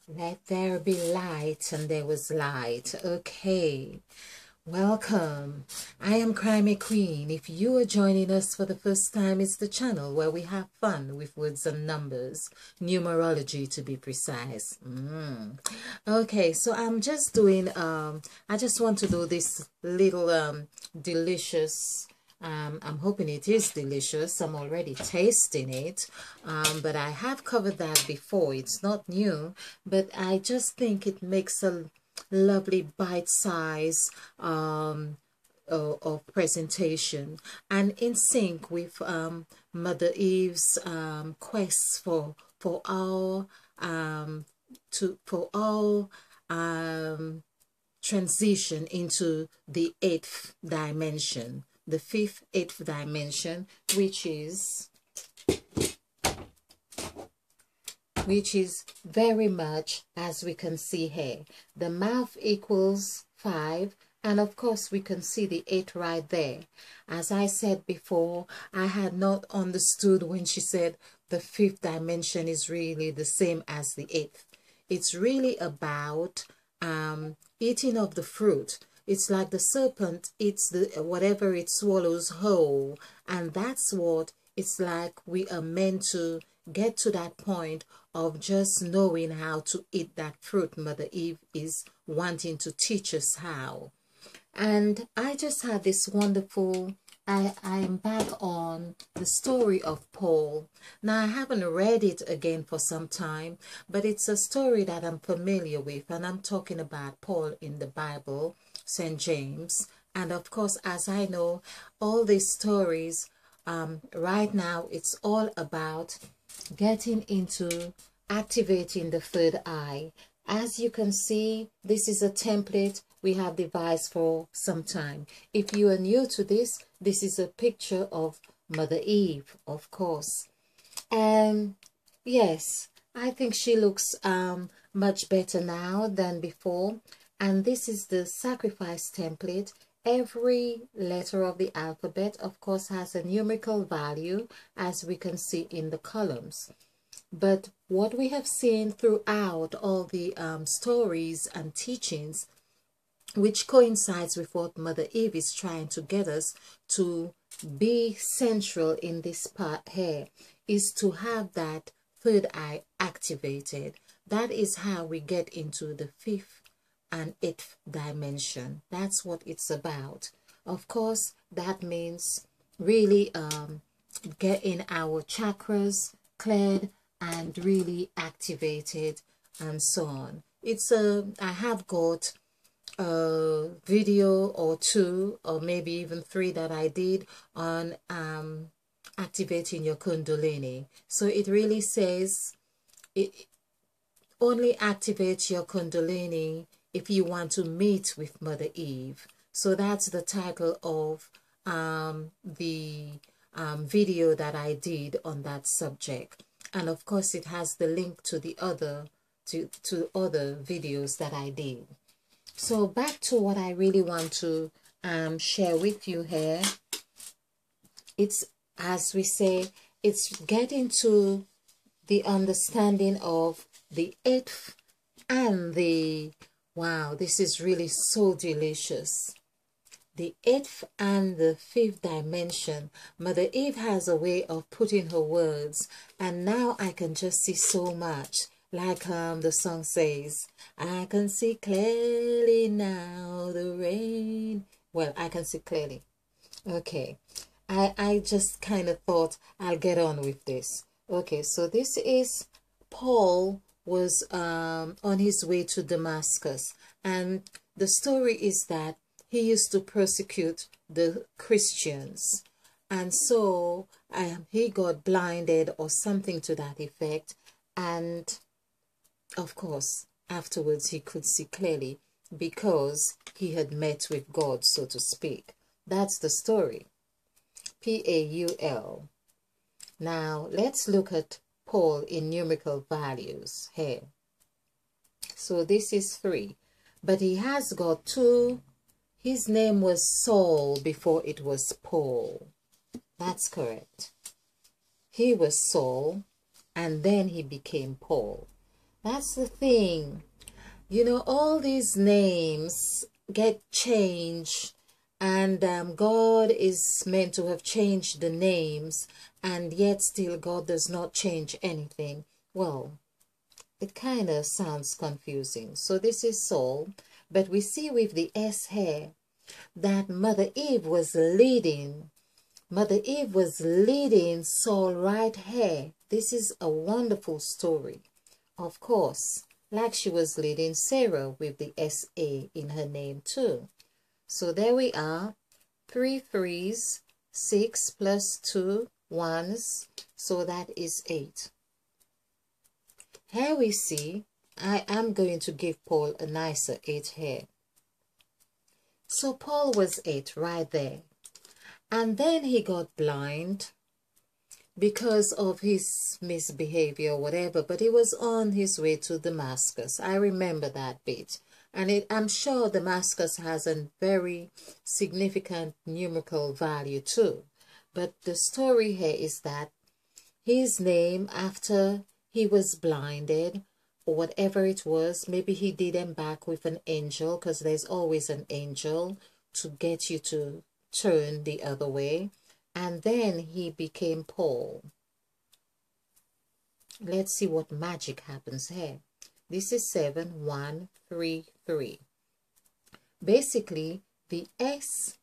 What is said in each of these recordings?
Let there be light, and there was light. Okay, welcome. I am Crimey Queen. If you are joining us for the first time, it's the channel where we have fun with words and numbers, numerology to be precise. Okay, so I'm just doing, I just want to do this little delicious. I'm hoping it is delicious. I'm already tasting it, but I have covered that before. It's not new, but I just think it makes a lovely bite size of presentation and in sync with Mother Eve's quest for all transition into the eighth dimension, the eighth dimension, which is very much, as we can see here, the mouth equals 5, and of course we can see the 8 right there. As I said before, I had not understood when she said the 5th dimension is really the same as the 8th. It's really about eating of the fruit. It's like the serpent eats the whatever it swallows whole, and that's what it's like. We are meant to get to that point of just knowing how to eat that fruit. Mother Eve is wanting to teach us how. And I just had this wonderful, I'm back on the story of Paul. Now, I haven't read it again for some time, but it's a story that I'm familiar with, and I'm talking about Paul in the Bible, St. James. And of course, as I know, all these stories, right now, it's all about getting into activating the third eye. As you can see, this is a template we have devised for some time. If you are new to this, this is a picture of Mother Eve, of course. And yes, I think she looks much better now than before. And this is the sacrifice template. Every letter of the alphabet, of course, has a numerical value, as we can see in the columns. But what we have seen throughout all the stories and teachings, which coincides with what Mother Eve is trying to get us to be central in this part here, is to have that third eye activated. That is how we get into the 5th and 8th dimension. That's what it's about. Of course, that means really getting our chakras cleared and really activated and so on. It's I have got a video or 2 or maybe even 3 that I did on activating your Kundalini. So it really says it only activates your Kundalini if you want to meet with Mother Eve. So that's the title of the video that I did on that subject. And of course it has the link to the other other videos that I did. So back to what I really want to share with you here. It's, as we say, it's getting to the understanding of the 8th and the, wow, this is really so delicious. The 8th and the 5th dimension. Mother Eve has a way of putting her words, and now I can just see so much. Like the song says, I can see clearly now the rain. Well, I can see clearly. Okay. I just kind of thought I'll get on with this. Okay, so this is Paul was on his way to Damascus, and the story is that he used to persecute the Christians, and so he got blinded or something to that effect, and of course afterwards he could see clearly because he had met with God, so to speak. That's the story. Paul. Now let's look at Paul in numerical values here. So this is 3, but he has got 2. His name was Saul before it was Paul. That's correct. He was Saul, and then he became Paul. That's the thing. You know, all these names get changed, and God is meant to have changed the names, and yet still God does not change anything. Well, it kind of sounds confusing. So this is Saul, but we see with the S here that Mother Eve was leading. Mother Eve was leading Saul right here. This is a wonderful story. Of course, like she was leading Sarah with the S-A in her name too. So there we are. 3 threes, 6 plus 2 ones. So that is 8. Here we see, I am going to give Paul a nicer 8 here. So Paul was 8 right there. And then he got blind because of his misbehavior or whatever, but he was on his way to Damascus. I remember that bit. And I'm sure Damascus has a very significant numerical value too. But the story here is that his name, after he was blinded, or whatever it was, maybe he did embark with an angel, because there's always an angel to get you to turn the other way. And then he became Paul. Let's see what magic happens here. This is 7, 1, 3, 3. Basically, the S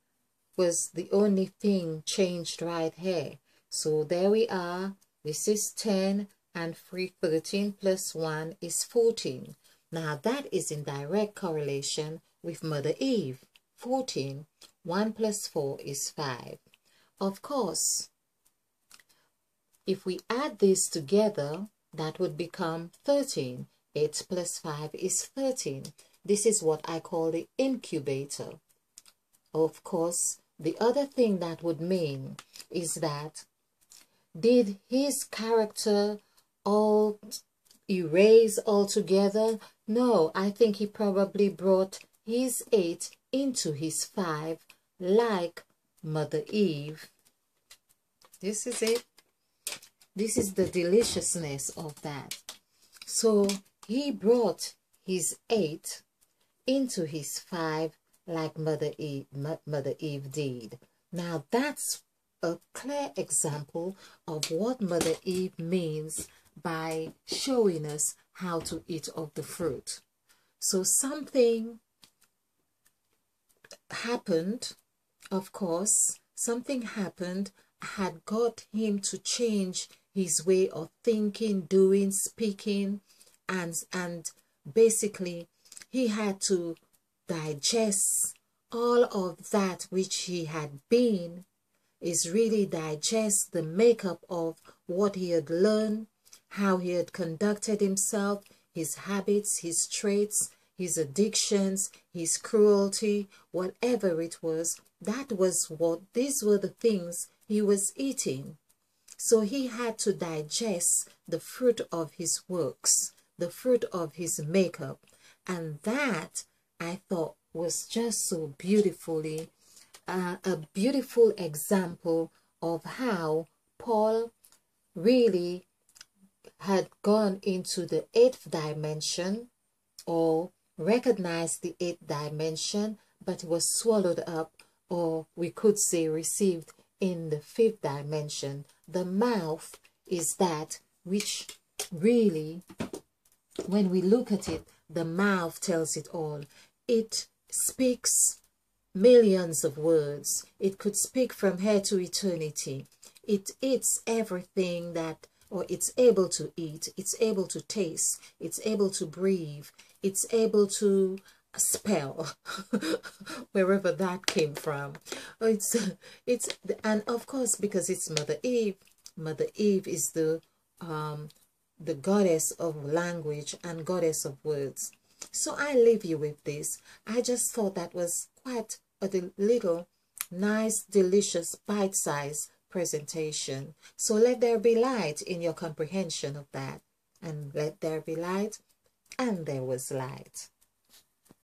was the only thing changed right here. So there we are. This is 10 and 3, 13 plus 1 is 14. Now that is in direct correlation with Mother Eve. 14. 1 plus 4 is 5. Of course, if we add this together, that would become 13. 8 plus 5 is 13. This is what I call the incubator. Of course, the other thing that would mean is that, did his character all erase altogether? No, I think he probably brought his 8 into his 5, like Mother Eve. This is it. This is the deliciousness of that. So he brought his 8 into his 5 like Mother Eve did. Now that's a clear example of what Mother Eve means by showing us how to eat of the fruit. So something happened, of course, something happened, had got him to change his way of thinking, doing, speaking, and basically he had to digest all of that which he had been, is really digest the makeup of what he had learned, how he had conducted himself, his habits, his traits, his addictions, his cruelty, whatever it was. That was what, these were the things he was eating. So he had to digest the fruit of his works, the fruit of his makeup. And that, I thought, was just so beautifully, a beautiful example of how Paul really had gone into the 8th dimension, or recognized the 8th dimension, but was swallowed up, or we could say received in the 5th dimension. The mouth is that which really, when we look at it, the mouth tells it all. It speaks millions of words. It could speak from here to eternity. It eats everything that, or it's able to eat. It's able to taste. It's able to breathe. It's able to spell, wherever that came from. And of course, because it's Mother Eve. Mother Eve is the goddess of language and goddess of words. So I leave you with this. I just thought that was quite a little nice, delicious, bite-sized presentation. So let there be light in your comprehension of that. And let there be light, and there was light.